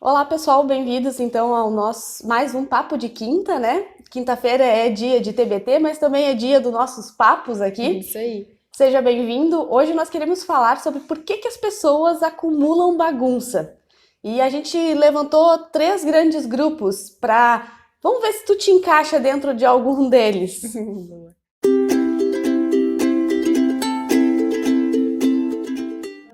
Olá, pessoal, bem-vindos então ao nosso mais um Papo de Quinta, né? Quinta-feira é dia de TBT, mas também é dia dos nossos papos aqui. Isso aí. Seja bem-vindo. Hoje nós queremos falar sobre por que as pessoas acumulam bagunça. E a gente levantou 3 grandes grupos para... Vamos ver se tu te encaixa dentro de algum deles.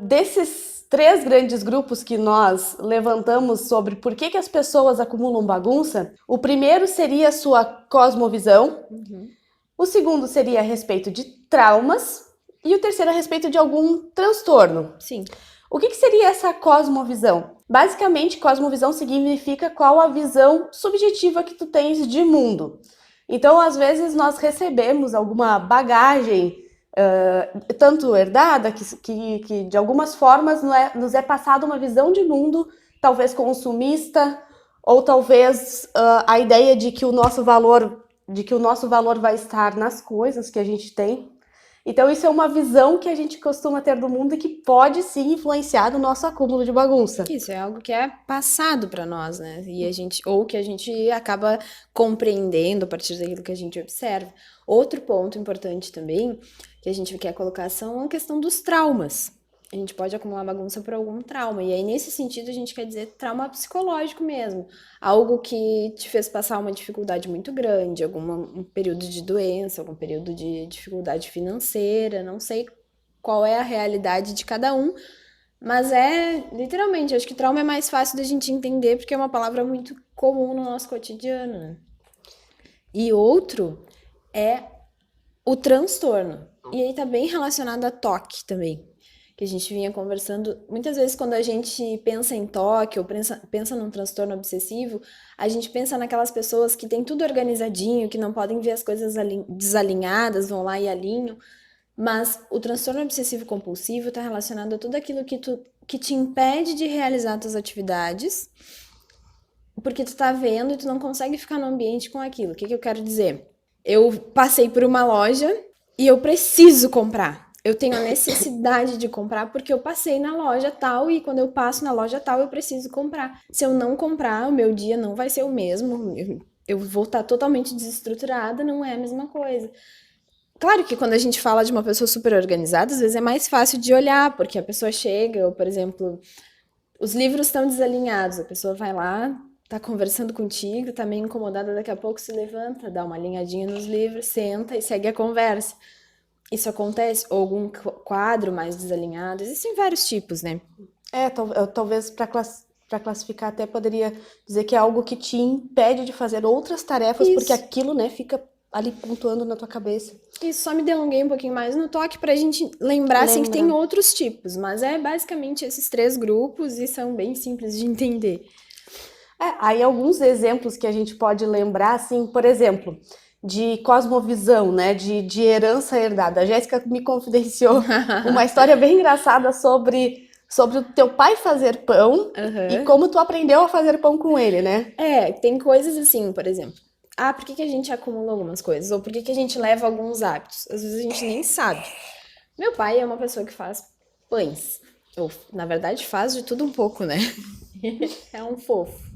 Desses 3 grandes grupos que nós levantamos sobre por que as pessoas acumulam bagunça, o primeiro seria a sua cosmovisão, o segundo seria a respeito de traumas e o terceiro a respeito de algum transtorno. Sim. O que seria essa cosmovisão? Basicamente, cosmovisão significa qual a visão subjetiva que tu tens de mundo. Então, às vezes, nós recebemos alguma bagagem tanto herdada, que de algumas formas nos é passada uma visão de mundo, talvez consumista, ou talvez a ideia de que o nosso valor vai estar nas coisas que a gente tem. Então isso é uma visão que a gente costuma ter do mundo e que pode sim influenciar no nosso acúmulo de bagunça. Isso é algo que é passado para nós, né? E ou que a gente acaba compreendendo a partir daquilo que a gente observa. Outro ponto importante também que a gente quer colocar são a questão dos traumas. A gente pode acumular bagunça por algum trauma. E aí, nesse sentido, a gente quer dizer trauma psicológico mesmo. Algo que te fez passar uma dificuldade muito grande, um período de doença, algum período de dificuldade financeira, não sei qual é a realidade de cada um, mas literalmente, acho que trauma é mais fácil da gente entender porque é uma palavra muito comum no nosso cotidiano, né? E outro é o transtorno. E aí tá bem relacionado a toque também, que a gente vinha conversando. Muitas vezes quando a gente pensa em toque ou pensa num transtorno obsessivo, a gente pensa naquelas pessoas que tem tudo organizadinho, que não podem ver as coisas desalinhadas, vão lá e alinham. Mas o transtorno obsessivo compulsivo está relacionado a tudo aquilo que te impede de realizar tuas atividades, porque tu tá vendo e tu não consegue ficar no ambiente com aquilo. O que eu quero dizer? Eu passei por uma loja e eu preciso comprar. Eu tenho a necessidade de comprar porque eu passei na loja tal e quando eu passo na loja tal eu preciso comprar. Se eu não comprar, o meu dia não vai ser o mesmo. Eu vou estar totalmente desestruturada, não é a mesma coisa. Claro que quando a gente fala de uma pessoa super organizada, às vezes é mais fácil de olhar, porque a pessoa chega, ou, por exemplo, os livros estão desalinhados, a pessoa vai lá, tá conversando contigo, tá meio incomodada, daqui a pouco se levanta, dá uma alinhadinha nos livros, senta e segue a conversa. Isso acontece? Ou algum quadro mais desalinhado? Existem vários tipos, né? Talvez para classificar até poderia dizer que é algo que te impede de fazer outras tarefas, Isso. porque aquilo, né, fica ali pontuando na tua cabeça. Isso, só me delonguei um pouquinho mais no toque pra gente lembrar, assim, que tem outros tipos, mas é basicamente esses 3 grupos e são bem simples de entender. Aí alguns exemplos que a gente pode lembrar, assim, por exemplo, de cosmovisão, né, de herança herdada. A Jéssica me confidenciou uma história bem engraçada sobre o teu pai fazer pão e como tu aprendeu a fazer pão com ele, né? Tem coisas assim, por exemplo. Por que a gente acumula algumas coisas? Ou por que a gente leva alguns hábitos? Às vezes a gente nem sabe. Meu pai é uma pessoa que faz pães. Ou, na verdade, faz de tudo um pouco, né? É um fofo.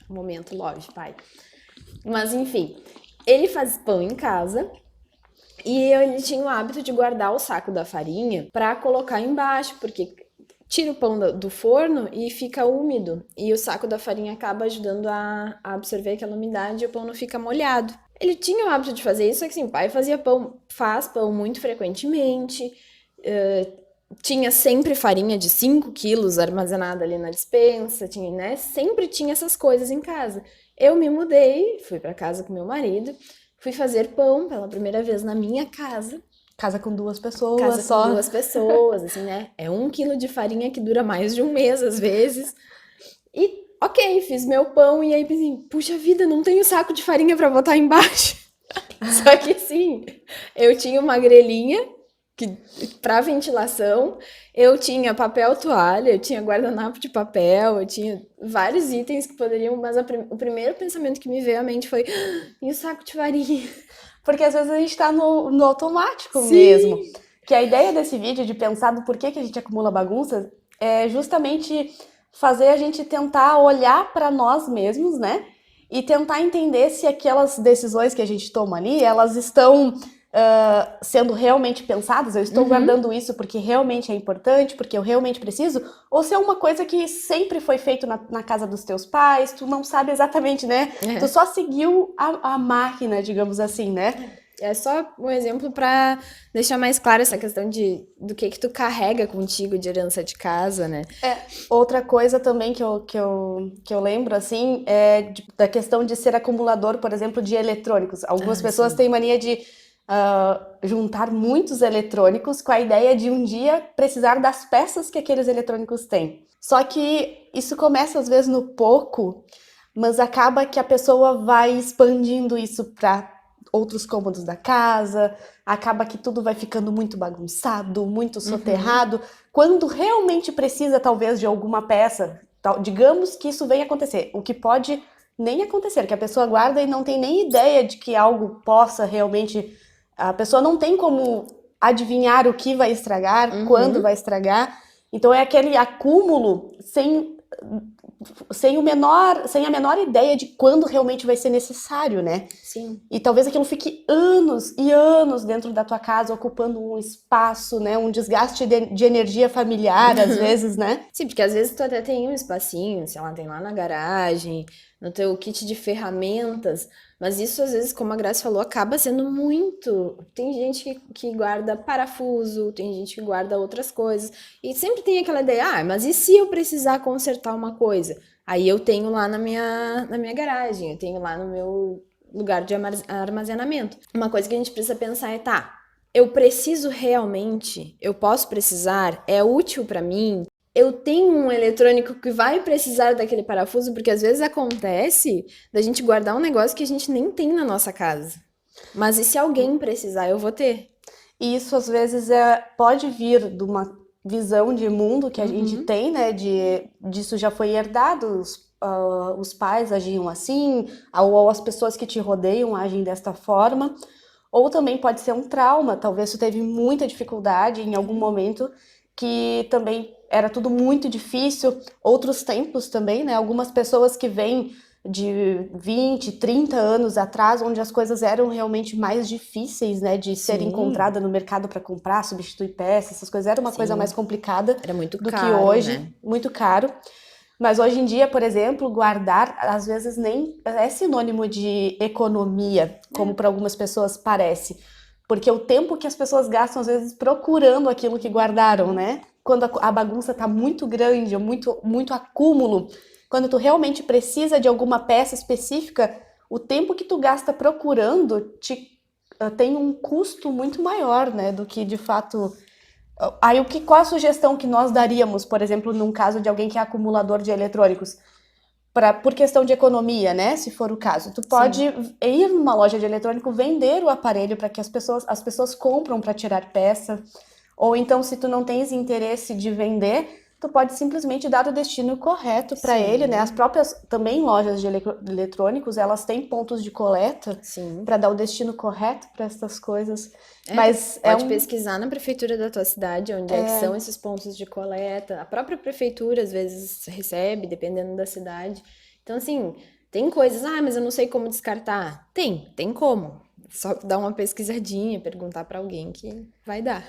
Momento love, pai. Mas, enfim, ele faz pão em casa e ele tinha o hábito de guardar o saco da farinha pra colocar embaixo, porque tira o pão do forno e fica úmido. E o saco da farinha acaba ajudando a absorver aquela umidade e o pão não fica molhado. Ele tinha o hábito de fazer isso, só que assim, o pai faz pão muito frequentemente, tinha sempre farinha de 5 quilos armazenada ali na despensa, né? Sempre tinha essas coisas em casa. Eu me mudei, fui para casa com meu marido, fui fazer pão pela primeira vez na minha casa. Casa com 2 pessoas Casa só. com 2 pessoas, assim, né? É 1 quilo de farinha que dura mais de um mês, às vezes. E, ok, fiz meu pão e aí pensei, puxa vida, não tenho saco de farinha pra botar embaixo. Só que, sim, eu tinha uma grelhinha pra ventilação, eu tinha papel toalha, eu tinha guardanapo de papel, eu tinha vários itens que poderiam, mas o primeiro pensamento que me veio à mente foi, e o saco de farinha? Porque às vezes a gente tá no automático mesmo. Que a ideia desse vídeo de pensar do porquê que a gente acumula bagunças é justamente fazer a gente tentar olhar para nós mesmos, né? E tentar entender se aquelas decisões que a gente toma ali, elas estão sendo realmente pensadas, eu estou guardando isso porque realmente é importante, porque eu realmente preciso, ou se é uma coisa que sempre foi feito na casa dos teus pais, tu não sabe exatamente, né? Tu só seguiu a máquina, digamos assim, né? É só um exemplo para deixar mais claro essa questão do que tu carrega contigo de herança de casa, né? Outra coisa também que eu lembro, assim, da questão de ser acumulador, por exemplo, de eletrônicos. Algumas pessoas têm mania de juntar muitos eletrônicos com a ideia de um dia precisar das peças que aqueles eletrônicos têm. Só que isso começa às vezes no pouco, mas acaba que a pessoa vai expandindo isso para outros cômodos da casa, acaba que tudo vai ficando muito bagunçado, muito soterrado, quando realmente precisa talvez de alguma peça, digamos que isso venha acontecer, o que pode nem acontecer, que a pessoa guarda e não tem nem ideia de que algo possa realmente, a pessoa não tem como adivinhar o que vai estragar, quando vai estragar, então é aquele acúmulo sem a menor ideia de quando realmente vai ser necessário, né? Sim. E talvez aquilo fique anos e anos dentro da tua casa, ocupando um espaço, né? Um desgaste de energia familiar, às vezes, né? Sim, porque às vezes tu até tem um espacinho, sei lá, tem lá na garagem, no teu kit de ferramentas, mas isso às vezes, como a Graça falou, acaba sendo muito. Tem gente que guarda parafuso, tem gente que guarda outras coisas, e sempre tem aquela ideia, mas e se eu precisar consertar uma coisa? Aí eu tenho lá na minha garagem, eu tenho lá no meu lugar de armazenamento. Uma coisa que a gente precisa pensar é, tá, eu preciso realmente, eu posso precisar, é útil para mim, eu tenho um eletrônico que vai precisar daquele parafuso, porque às vezes acontece da gente guardar um negócio que a gente nem tem na nossa casa. Mas e se alguém precisar, eu vou ter? E isso às vezes pode vir de uma visão de mundo que a gente tem, né? Disso já foi herdado, os pais agiam assim, ou as pessoas que te rodeiam agem desta forma. Ou também pode ser um trauma, talvez tu teve muita dificuldade em algum momento que também era tudo muito difícil, outros tempos também, né? Algumas pessoas que vêm de 20, 30 anos atrás, onde as coisas eram realmente mais difíceis, né, de serem encontradas no mercado para comprar, substituir peças, essas coisas era uma coisa mais complicada Era muito do que caro, hoje, né? muito caro. Mas hoje em dia, por exemplo, guardar às vezes nem é sinônimo de economia, como para algumas pessoas parece. Porque o tempo que as pessoas gastam, às vezes, procurando aquilo que guardaram, né? Quando a bagunça tá muito grande, muito, muito acúmulo, quando tu realmente precisa de alguma peça específica, o tempo que tu gasta procurando tem um custo muito maior, né? Do que de fato. Aí, qual a sugestão que nós daríamos, por exemplo, num caso de alguém que é acumulador de eletrônicos? Por questão de economia, né? Se for o caso, tu pode ir numa loja de eletrônico, vender o aparelho para que as pessoas compram para tirar peça. Ou então, se tu não tens interesse de vender, tu pode simplesmente dar o destino correto para ele, né? As próprias também lojas de eletrônicos, elas têm pontos de coleta para dar o destino correto para essas coisas. Mas pode pesquisar na prefeitura da tua cidade onde é que são esses pontos de coleta. A própria prefeitura às vezes recebe, dependendo da cidade. Então, assim, tem coisas, mas eu não sei como descartar. Tem como. Só dar uma pesquisadinha, perguntar para alguém que vai dar.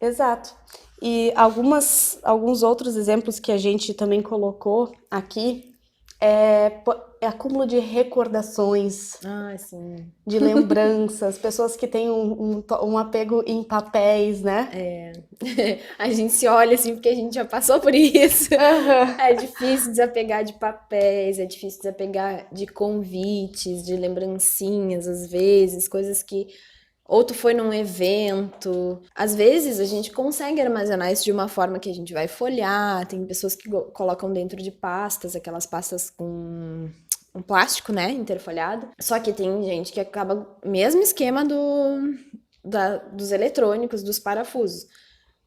Exato. E alguns outros exemplos que a gente também colocou aqui é acúmulo de recordações, Sim. de lembranças, pessoas que têm um apego em papéis, né? A gente se olha assim porque a gente já passou por isso. É difícil desapegar de papéis, é difícil desapegar de convites, de lembrancinhas, às vezes, coisas que ou tu foi num evento. Às vezes a gente consegue armazenar isso de uma forma que a gente vai folhear. Tem pessoas que colocam dentro de pastas, aquelas pastas com um plástico, né, interfolhado. Só que tem gente que acaba, mesmo esquema dos eletrônicos, dos parafusos.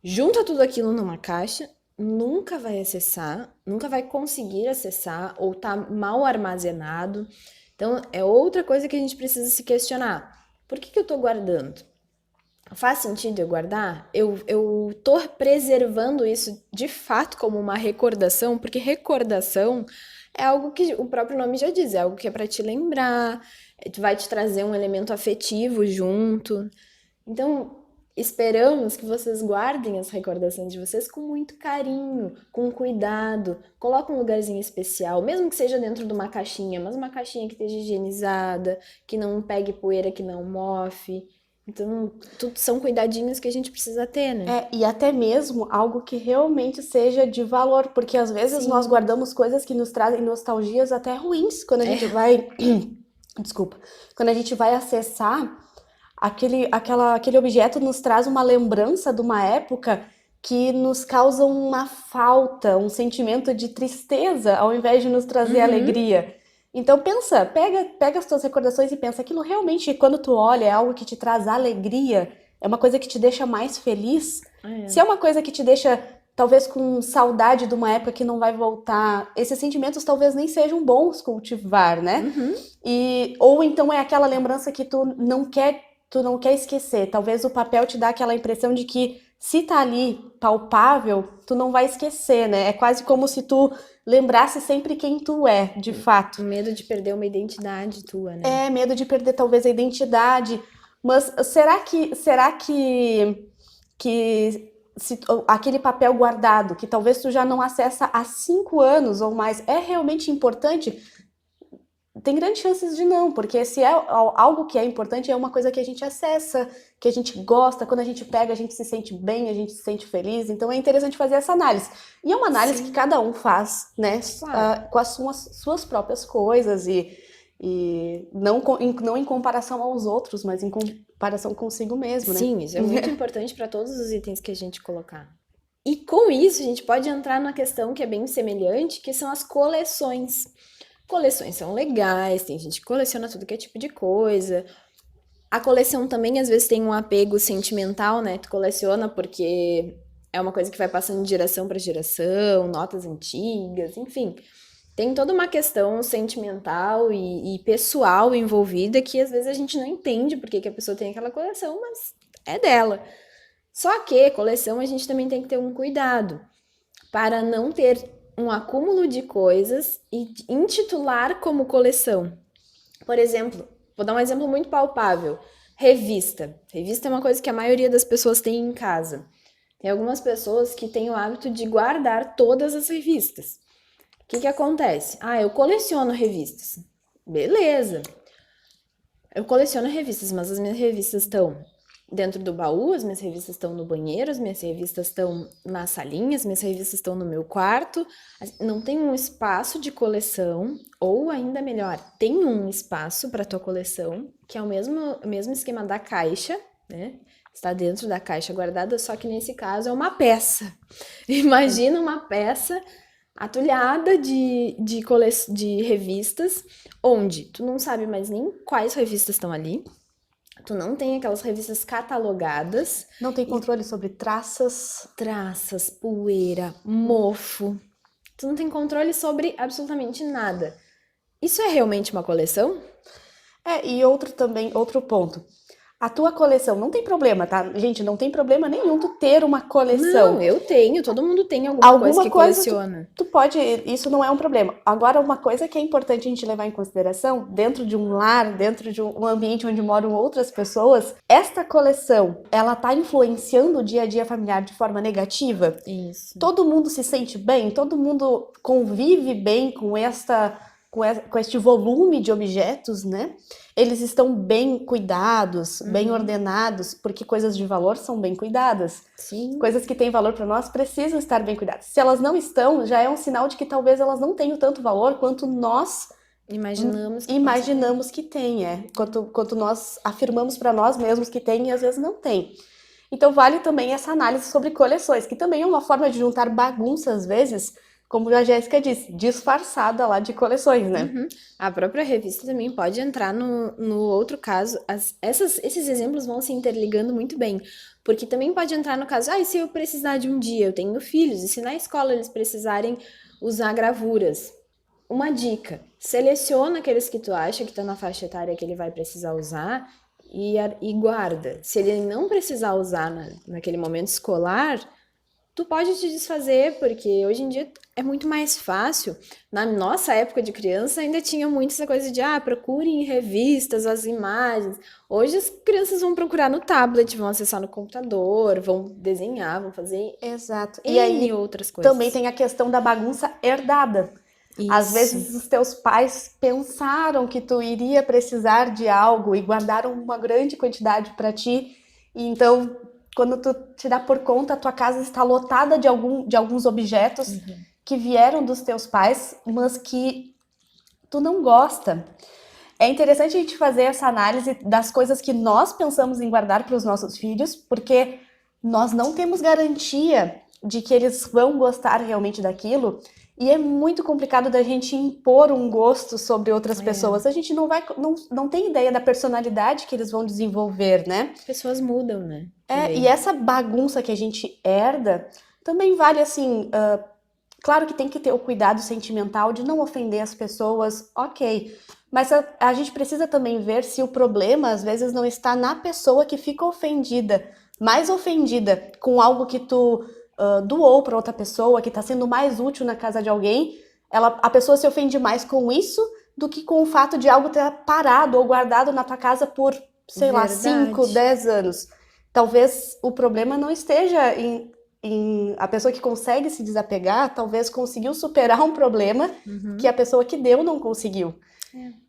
Junta tudo aquilo numa caixa, nunca vai acessar, nunca vai conseguir acessar ou tá mal armazenado. Então, é outra coisa que a gente precisa se questionar. Por que eu tô guardando? Faz sentido eu guardar? Eu tô preservando isso de fato como uma recordação, porque recordação é algo que o próprio nome já diz, é algo que é para te lembrar, vai te trazer um elemento afetivo junto. Então, esperamos que vocês guardem as recordações de vocês com muito carinho, com cuidado. Coloca um lugarzinho especial, mesmo que seja dentro de uma caixinha, mas uma caixinha que esteja higienizada, que não pegue poeira, que não mofe. Então, tudo são cuidadinhos que a gente precisa ter, né? E até mesmo algo que realmente seja de valor, porque às vezes nós Sim. guardamos coisas que nos trazem nostalgias até ruins quando a É. gente vai, desculpa, quando a gente vai acessar aquele objeto nos traz uma lembrança de uma época que nos causa uma falta, um sentimento de tristeza, ao invés de nos trazer Uhum. alegria. Então pensa, pega as tuas recordações e pensa, aquilo realmente, quando tu olha, é algo que te traz alegria, é uma coisa que te deixa mais feliz. Se é uma coisa que te deixa talvez com saudade de uma época que não vai voltar, esses sentimentos talvez nem sejam bons cultivar, né? Uhum. Ou então é aquela lembrança que tu não quer esquecer. Talvez o papel te dá aquela impressão de que se tá ali palpável, tu não vai esquecer, né? É quase como se tu lembrasse sempre quem tu é, de fato. O medo de perder uma identidade tua, né? É medo de perder talvez a identidade, mas será que se, aquele papel guardado, que talvez tu já não acessa há 5 anos ou mais, é realmente importante? Tem grandes chances de não, porque se é algo que é importante, é uma coisa que a gente acessa, que a gente gosta, quando a gente pega, a gente se sente bem, a gente se sente feliz, então é interessante fazer essa análise. E é uma análise que Sim, cada um faz, né, claro. com as suas próprias coisas e não em comparação aos outros, mas em comparação consigo mesmo, né? Sim, isso é muito importante para todos os itens que a gente colocar. E com isso, a gente pode entrar numa questão que é bem semelhante, que são as coleções. Coleções são legais, tem gente que coleciona tudo que é tipo de coisa. A coleção também, às vezes, tem um apego sentimental, né? Tu coleciona porque é uma coisa que vai passando de geração para geração, notas antigas, enfim. Tem toda uma questão sentimental e pessoal envolvida que às vezes a gente não entende porque que a pessoa tem aquela coleção, mas é dela. Só que coleção a gente também tem que ter um cuidado para não ter um acúmulo de coisas e intitular como coleção. Por exemplo, vou dar um exemplo muito palpável. Revista. Revista é uma coisa que a maioria das pessoas tem em casa. Tem algumas pessoas que têm o hábito de guardar todas as revistas. O que que acontece? Ah, eu coleciono revistas. Beleza. Eu coleciono revistas, mas as minhas revistas estão dentro do baú, as minhas revistas estão no banheiro, as minhas revistas estão na salinha, as minhas revistas estão no meu quarto. Não tem um espaço de coleção, ou ainda melhor, tem um espaço para tua coleção, que é o mesmo esquema da caixa, né? Está dentro da caixa guardada, só que nesse caso é uma peça. Imagina uma peça atulhada de revistas, onde tu não sabe mais nem quais revistas estão ali, tu não tem aquelas revistas catalogadas, Não tem controle sobre traças. traças, poeira, mofo, tu não tem controle sobre absolutamente nada. Isso é realmente uma coleção? E outro ponto. A tua coleção não tem problema, tá? Gente, não tem problema nenhum tu ter uma Não, coleção. eu tenho, todo mundo tem alguma coisa Alguma que coisa coleciona. tu pode, isso não é um problema. Agora, uma coisa que é importante a gente levar em consideração, dentro de um lar, dentro de um ambiente onde moram outras pessoas, esta coleção, ela tá influenciando o dia a dia familiar de forma negativa? Isso. Todo mundo se sente bem? Todo mundo convive bem com este volume de objetos, né? Eles estão bem cuidados, bem ordenados, porque coisas de valor são bem cuidadas. Sim, Coisas que têm valor para nós precisam estar bem cuidadas. Se elas não estão, já é um sinal de que talvez elas não tenham tanto valor quanto nós imaginamos que possa ter. imaginamos que tem, quanto nós afirmamos para nós mesmos que tem e às vezes não tem. Então vale também essa análise sobre coleções, que também é uma forma de juntar bagunça às vezes, como a Jéssica disse, disfarçada lá de coleções, né? A própria revista também pode entrar no outro caso. Esses exemplos vão se interligando muito bem. Porque também pode entrar no caso, e se eu precisar de um dia, eu tenho filhos, e se na escola eles precisarem usar gravuras? Uma dica: seleciona aqueles que tu acha que estão na faixa etária que ele vai precisar usar e guarda. Se ele não precisar usar naquele momento escolar, tu pode te desfazer, porque hoje em dia é muito mais fácil. Na nossa época de criança ainda tinha muito essa coisa de, procure em revistas as imagens. Hoje as crianças vão procurar no tablet, vão acessar no computador, vão desenhar, vão fazer Exato. E N aí outras também coisas. tem a questão da bagunça herdada. Às Isso. vezes os teus pais pensaram que tu iria precisar de algo e guardaram uma grande quantidade para ti. E então, quando tu te dá por conta, a tua casa está lotada de alguns objetos que vieram dos teus pais, mas que tu não gosta. É interessante a gente fazer essa análise das coisas que nós pensamos em guardar para os nossos filhos, porque nós não temos garantia de que eles vão gostar realmente daquilo. E é muito complicado da gente impor um gosto sobre outras pessoas. A gente não tem ideia da personalidade que eles vão desenvolver, né? As pessoas mudam, né? E essa bagunça que a gente herda também vale assim. Claro que tem que ter o cuidado sentimental de não ofender as pessoas, ok. Mas a gente precisa também ver se o problema, às vezes, não está na pessoa que fica ofendida, mais ofendida com algo que tu doou para outra pessoa, que está sendo mais útil na casa de alguém. A pessoa se ofende mais com isso do que com o fato de algo ter parado ou guardado na tua casa por, sei lá, 5, 10 anos. Talvez o problema não esteja em a pessoa que consegue se desapegar, talvez conseguiu superar um problema que a pessoa que deu não conseguiu.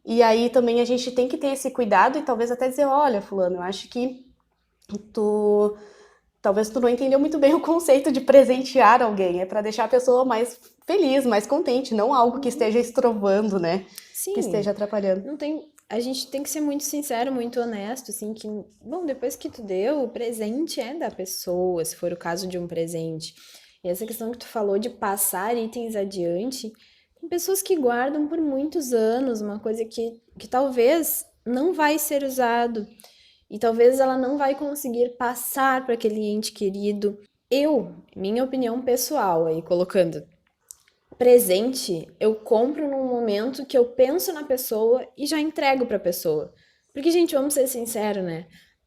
E aí também a gente tem que ter esse cuidado e talvez até dizer, olha, fulano, eu acho que talvez tu não entendeu muito bem o conceito de presentear alguém. É para deixar a pessoa mais feliz, mais contente, não algo que esteja estrovando, né? Sim. Que esteja atrapalhando. A gente tem que ser muito sincero, muito honesto, assim, que, bom, depois que tu deu, o presente é da pessoa, se for o caso de um presente. E essa questão que tu falou de passar itens adiante, tem pessoas que guardam por muitos anos uma coisa que talvez não vai ser usado, e talvez ela não vai conseguir passar para aquele ente querido. Minha opinião pessoal aí, colocando, presente eu compro num momento que eu penso na pessoa e já entrego pra pessoa. Porque, gente, vamos ser sinceros, né?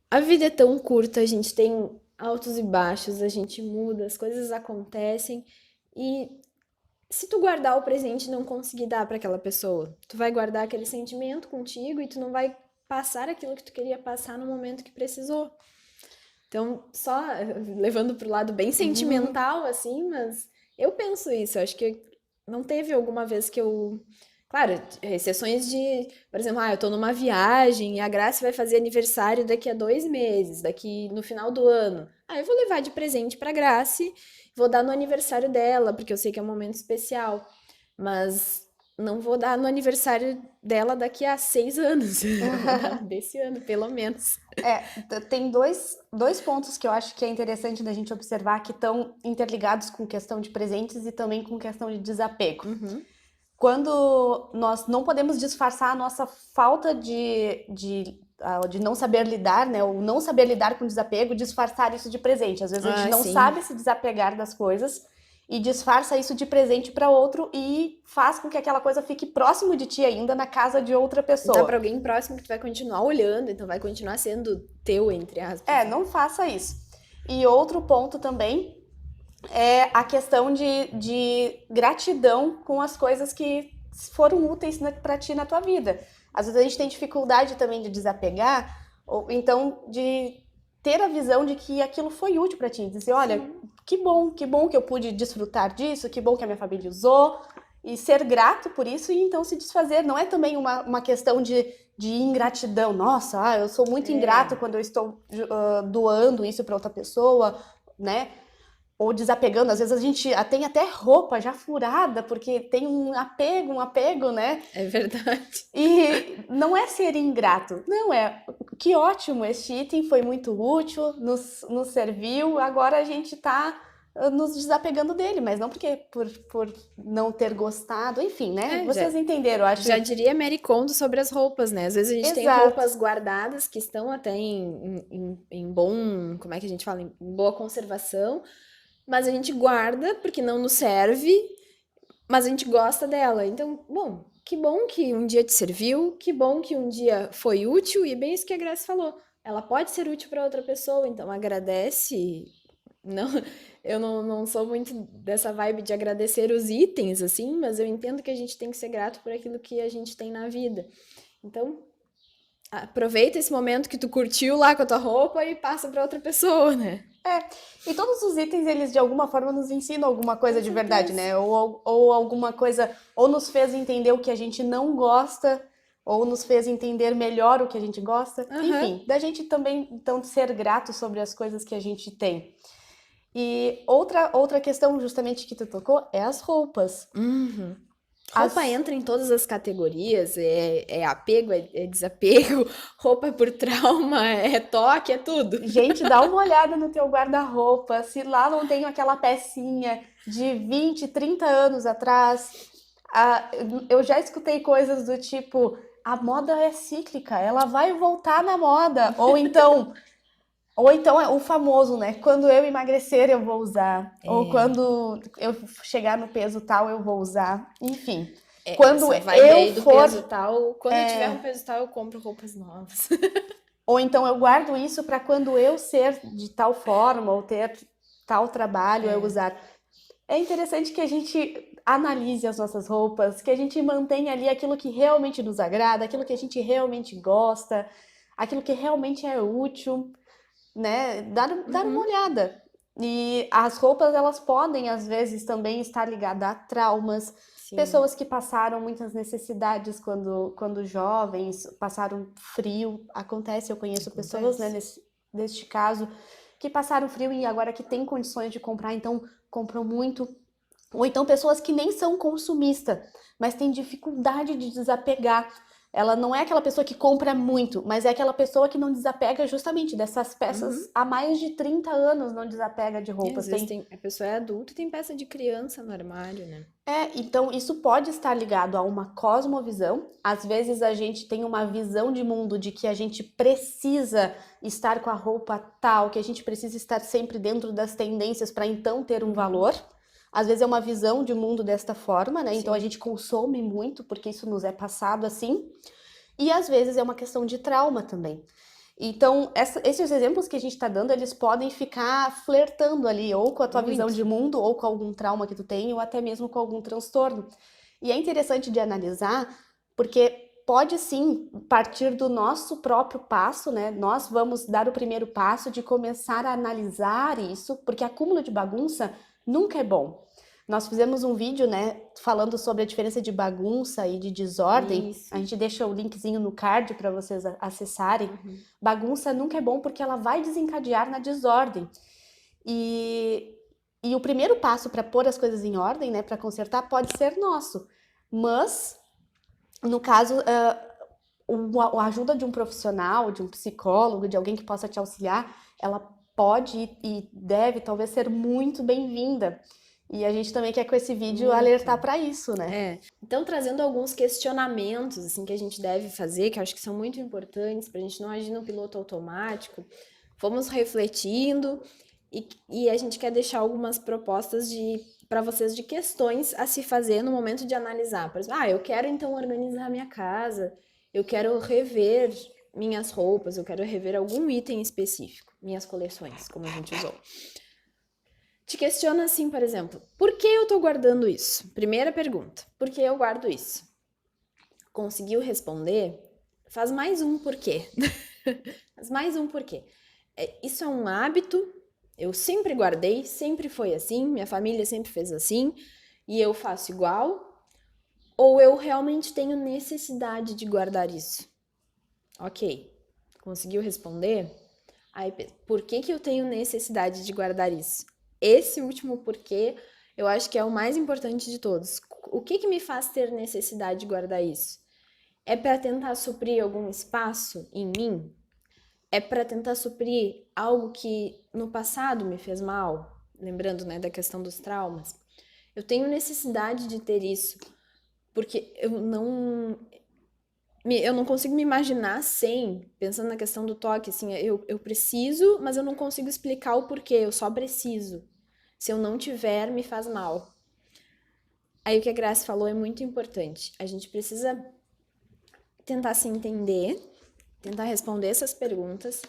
A vida é tão curta, a gente tem altos e baixos, a gente muda, as coisas acontecem e se tu guardar o presente e não conseguir dar pra aquela pessoa, tu vai guardar aquele sentimento contigo e tu não vai passar aquilo que tu queria passar no momento que precisou. Então, só levando pro lado bem sentimental, assim, mas eu penso isso, eu acho que não teve alguma vez que eu. Claro, exceções de, por exemplo, eu tô numa viagem e a Grace vai fazer aniversário daqui a 2 meses, daqui no final do ano. Eu vou levar de presente pra Grace, vou dar no aniversário dela, porque eu sei que é um momento especial. Mas não vou dar no aniversário dela daqui a 6 anos. Desse ano, pelo menos. Tem dois pontos que eu acho que é interessante da gente observar que estão interligados com questão de presentes e também com questão de desapego. Quando nós não podemos disfarçar a nossa falta de não saber lidar, né? Ou não saber lidar com desapego, disfarçar isso de presente. Às vezes a gente não sabe se desapegar das coisas e disfarça isso de presente para outro e faz com que aquela coisa fique próximo de ti ainda na casa de outra pessoa. Então, para alguém próximo que tu vai continuar olhando, então vai continuar sendo teu, entre aspas. Não faça isso. E outro ponto também é a questão de gratidão com as coisas que foram úteis para ti na tua vida. Às vezes a gente tem dificuldade também de desapegar, ou então de ter a visão de que aquilo foi útil para ti. Dizer, olha, que bom que eu pude desfrutar disso, que bom que a minha família usou, e ser grato por isso e então se desfazer. Não é também uma questão de ingratidão. Nossa, eu sou muito ingrato quando eu estou doando isso para outra pessoa, né? Ou desapegando. Às vezes a gente tem até roupa já furada, porque tem um apego, né? É verdade. E não é ser ingrato. Não, que ótimo, este item foi muito útil, nos serviu, agora a gente tá nos desapegando dele, mas não porque por não ter gostado, enfim, né? Vocês entenderam, acho. Já diria Mary Kondo sobre as roupas, né? Às vezes a gente tem roupas guardadas que estão até em bom, como é que a gente fala? Em boa conservação, mas a gente guarda porque não nos serve, mas a gente gosta dela. Então, bom que um dia te serviu, que bom que um dia foi útil, e bem isso que a Grace falou. ela pode ser útil para outra pessoa, então agradece. Não, eu não sou muito dessa vibe de agradecer os itens, assim, mas eu entendo que a gente tem que ser grato por aquilo que a gente tem na vida. Então, aproveita esse momento que tu curtiu lá com a tua roupa e passa para outra pessoa, né? E todos os itens, eles de alguma forma nos ensinam alguma coisa Com de verdade, certeza. né? Ou alguma coisa, ou nos fez entender o que a gente não gosta, ou nos fez entender melhor o que a gente gosta. Aham. Enfim, da gente também, então, ser grato sobre as coisas que a gente tem. E outra questão, justamente, que tu tocou, é as roupas. Uhum. Roupa As, entra em todas as categorias, é apego, é desapego, roupa é por trauma, é toque, é tudo. Gente, dá uma olhada no teu guarda-roupa, se lá não tem aquela pecinha de 20, 30 anos atrás. Ah, eu já escutei coisas do tipo, a moda é cíclica, ela vai voltar na moda. Ou então é o famoso, né? Quando eu emagrecer, eu vou usar. Ou É, quando eu chegar no peso tal, eu vou usar. Enfim, quando essa vibe eu aí do for. peso tal, quando eu tiver um peso tal, eu compro roupas novas. Ou então eu guardo isso para quando eu ser de tal forma ou ter tal trabalho eu É, usar. É interessante que a gente analise as nossas roupas, que a gente mantenha ali aquilo que realmente nos agrada, aquilo que a gente realmente gosta, aquilo que realmente é útil, né? Dar uma uhum, olhada. E as roupas, elas podem, às vezes, também estar ligadas a traumas, sim, pessoas que passaram muitas necessidades quando jovens, passaram frio. Acontece, eu conheço pessoas, né, acontece. neste caso, que passaram frio e agora que têm condições de comprar, então compram muito. Ou então pessoas que nem são consumistas, mas têm dificuldade de desapegar. Ela não é aquela pessoa que compra muito, mas é aquela pessoa que não desapega justamente dessas Uhum. peças há mais de 30 anos, não desapega de E às roupas. vezes a pessoa é adulta e tem peça de criança no armário, né? Então isso pode estar ligado a uma cosmovisão. Às vezes a gente tem uma visão de mundo de que a gente precisa estar com a roupa tal, que a gente precisa estar sempre dentro das tendências para então ter um Uhum, valor. Às vezes é uma visão de mundo desta forma, né? Então a sim. gente consome muito porque isso nos é passado assim. E às vezes é uma questão de trauma também. Então, esses exemplos que a gente está dando, eles podem ficar flertando ali, ou com a tua visão Muito. de mundo, ou com algum trauma que tu tem, ou até mesmo com algum transtorno. E é interessante de analisar, porque pode sim partir do nosso próprio passo, né? Nós vamos dar o primeiro passo de começar a analisar isso, porque acúmulo de bagunça nunca é bom. Nós fizemos um vídeo, né, falando sobre a diferença de bagunça e de desordem. A Isso. gente deixa o linkzinho no card para vocês acessarem. Uhum. Bagunça nunca é bom porque ela vai desencadear na desordem. E, e o primeiro passo para pôr as coisas em ordem, né, para consertar, pode ser nosso. Mas, no caso, a ajuda de um profissional, de um psicólogo, de alguém que possa te auxiliar, ela pode e deve talvez ser muito bem-vinda. E a gente também quer com esse vídeo alertar Muito. para isso, né? É. Então, trazendo alguns questionamentos, assim, que a gente deve fazer, que eu acho que são muito importantes para a gente não agir no piloto automático, fomos refletindo e a gente quer deixar algumas propostas para vocês de questões a se fazer no momento de analisar. Por exemplo, eu quero então organizar minha casa, eu quero rever minhas roupas, eu quero rever algum item específico, minhas coleções, como a gente usou. Te questiona assim, por exemplo, por que eu tô guardando isso? Primeira pergunta, por que eu guardo isso? Conseguiu responder? Faz mais um porquê. Faz mais um porquê. Isso é um hábito, eu sempre guardei, sempre foi assim, minha família sempre fez assim, e eu faço igual, ou eu realmente tenho necessidade de guardar isso? Ok, conseguiu responder? Aí, por que eu tenho necessidade de guardar isso? Esse último porquê, eu acho que é o mais importante de todos. O que me faz ter necessidade de guardar isso? É para tentar suprir algum espaço em mim? É para tentar suprir algo que no passado me fez mal? Lembrando, né, da questão dos traumas. Eu tenho necessidade de ter isso, porque eu não consigo me imaginar sem, pensando na questão do toque, assim, eu preciso, mas eu não consigo explicar o porquê, eu só preciso. Se eu não tiver, me faz mal. Aí o que a Grace falou é muito importante. A gente precisa tentar se entender tentar responder essas perguntas.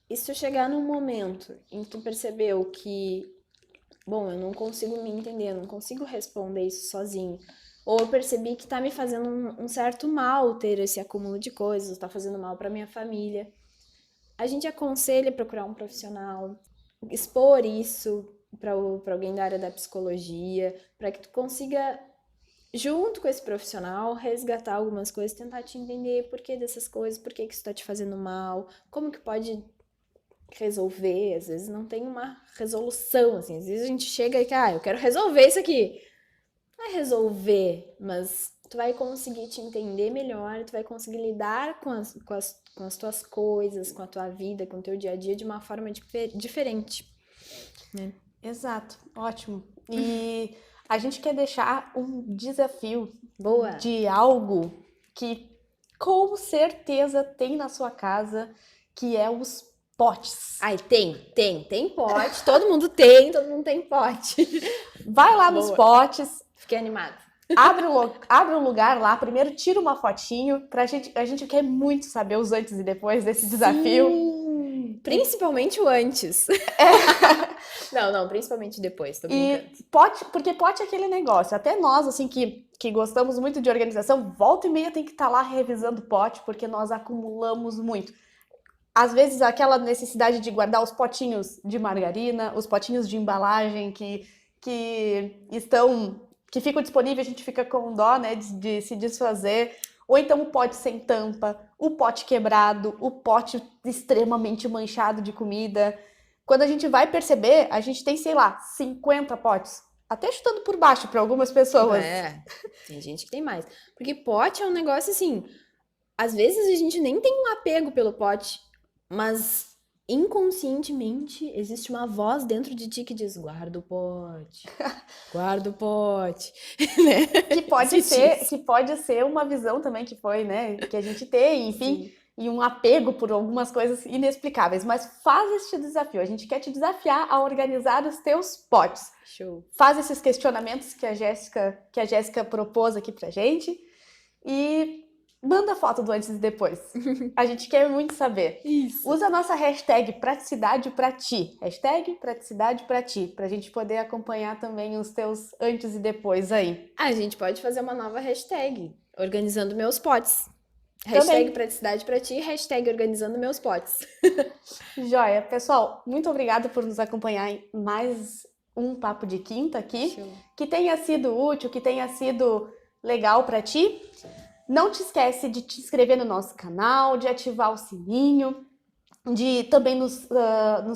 E se tu chegar num momento em que tu percebeu que, bom, eu não consigo me entender, eu não consigo responder isso sozinho, ou eu percebi que tá me fazendo um certo mal ter esse acúmulo de coisas, tá fazendo mal pra minha família, a gente aconselha procurar um profissional, expor isso para alguém da área da psicologia, para que tu consiga, junto com esse profissional, resgatar algumas coisas, tentar te entender por que dessas coisas, por que que isso tá te fazendo mal, como que pode resolver. Às vezes não tem uma resolução, assim, às vezes a gente chega e que, eu quero resolver isso aqui. Não é resolver, mas tu vai conseguir te entender melhor, tu vai conseguir lidar com as tuas coisas, com a tua vida, com o teu dia a dia de uma forma diferente, né? Exato, ótimo. E a gente quer deixar um desafio Boa! de algo que com certeza tem na sua casa, que é os potes. Ai, tem pote, todo mundo tem pote. Vai lá nos Boa. potes, Fiquei animada. abre um lugar lá, primeiro tira uma fotinho, a gente quer muito saber os antes e depois desse desafio. Sim, principalmente o antes. Não, principalmente depois, tô brincando. E porque pote é aquele negócio, até nós, assim, que gostamos muito de organização, volta e meia tem que estar lá revisando pote, porque nós acumulamos muito. Às vezes, aquela necessidade de guardar os potinhos de margarina, os potinhos de embalagem que ficam disponíveis, a gente fica com dó, né, de se desfazer. Ou então o pote sem tampa, o pote quebrado, o pote extremamente manchado de comida. Quando a gente vai perceber, a gente tem, sei lá, 50 potes. Até chutando por baixo para algumas pessoas. Tem gente que tem mais. Porque pote é um negócio assim, às vezes a gente nem tem um apego pelo pote, mas inconscientemente existe uma voz dentro de ti que diz: guarda o pote, guarda o pote. Né? Que pode ser uma visão também que foi, né, que a gente tem, enfim, e um apego por algumas coisas inexplicáveis. Mas faz este desafio, a gente quer te desafiar a organizar os teus potes. Show. Faz esses questionamentos que a Jéssica propôs aqui pra gente e manda foto do antes e depois. A gente quer muito saber. Isso. Usa a nossa hashtag praticidade pra ti. Hashtag praticidade pra ti. Pra gente poder acompanhar também os teus antes e depois aí. A gente pode fazer uma nova hashtag. Organizando meus potes. Hashtag praticidade pra ti. Hashtag organizando meus potes. Joia. Pessoal, muito obrigada por nos acompanhar em mais um Papo de Quinta aqui. Show. Que tenha sido útil, que tenha sido legal pra ti. Não te esquece de te inscrever no nosso canal, de ativar o sininho, de também nos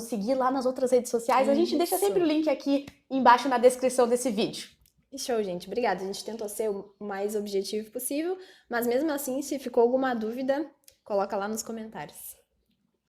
seguir lá nas outras redes sociais. A gente deixa sempre o link aqui embaixo na descrição desse vídeo. Show, gente. Obrigada. A gente tentou ser o mais objetivo possível, mas mesmo assim, se ficou alguma dúvida, coloca lá nos comentários.